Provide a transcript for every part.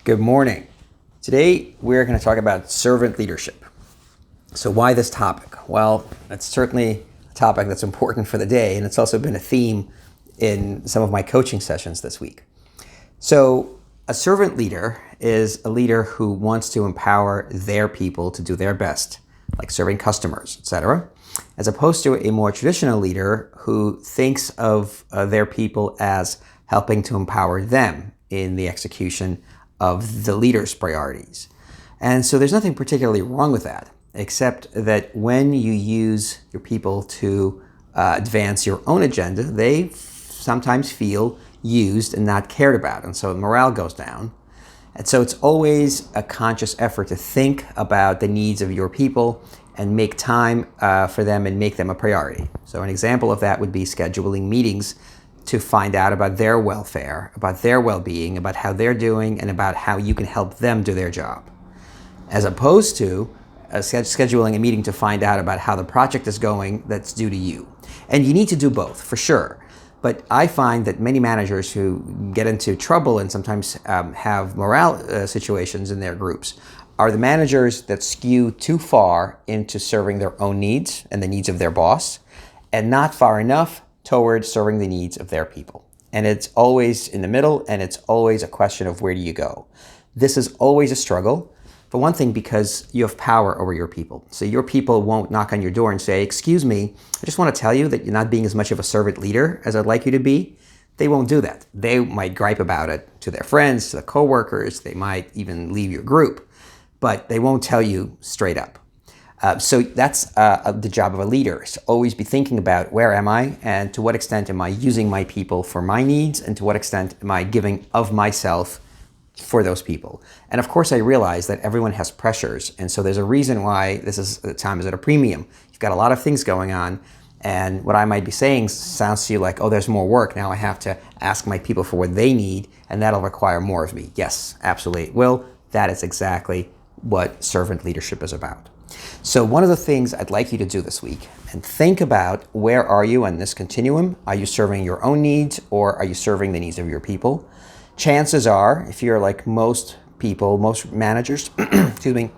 Good morning. Today we're going to talk about servant leadership. So why this topic? Well, it's certainly a topic that's important for the day, and it's also been a theme in some of my coaching sessions this week. So a servant leader is a leader who wants to empower their people to do their best, like serving customers, etc., as opposed to a more traditional leader who thinks of their people as helping to empower them in the execution of the leader's priorities. And so there's nothing particularly wrong with that, except that when you use your people to advance your own agenda, they sometimes feel used and not cared about, and so morale goes down. And so it's always a conscious effort to think about the needs of your people and make time for them and make them a priority. So an example of that would be scheduling meetings to find out about their welfare, about their well-being, about how they're doing, and about how you can help them do their job. As opposed to scheduling a meeting to find out about how the project is going that's due to you. And you need to do both, for sure. But I find that many managers who get into trouble and sometimes have morale situations in their groups are the managers that skew too far into serving their own needs and the needs of their boss, and not far enough towards serving the needs of their people. And it's always in the middle, and it's always a question of where do you go. This is always a struggle, for one thing, because you have power over your people. So your people won't knock on your door and say, "Excuse me, I just want to tell you that you're not being as much of a servant leader as I'd like you to be." They won't do that. They might gripe about it to their friends, to their coworkers. They might even leave your group, but they won't tell you straight up. So that's the job of a leader, is to always be thinking about where am I, and to what extent am I using my people for my needs, and to what extent am I giving of myself for those people. And of course I realize that everyone has pressures, and so there's a reason why the time is at a premium. You've got a lot of things going on, and what I might be saying sounds to you like, oh, there's more work. Now I have to ask my people for what they need, and that'll require more of me. Yes, absolutely it will. That is exactly what servant leadership is about. So one of the things I'd like you to do this week, and think about, where are you on this continuum? Are you serving your own needs, or are you serving the needs of your people? Chances are, if you're like most people, most managers, excuse me,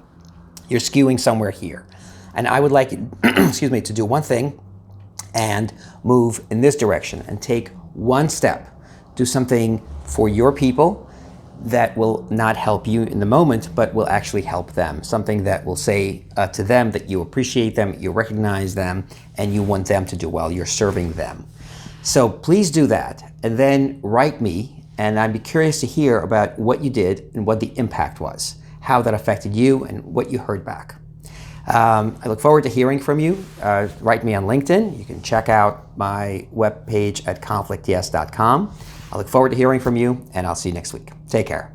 you're skewing somewhere here. And I would like you, excuse me, to do one thing and move in this direction and take one step. Do something for your people that will not help you in the moment, but will actually help them. Something that will say to them that you appreciate them, you recognize them, and you want them to do well. You're serving them. So please do that, and then write me, and I'd be curious to hear about what you did and what the impact was, how that affected you, and what you heard back. I look forward to hearing from you. Write me on LinkedIn. You can check out my webpage at conflictyes.com. I look forward to hearing from you, and I'll see you next week. Take care.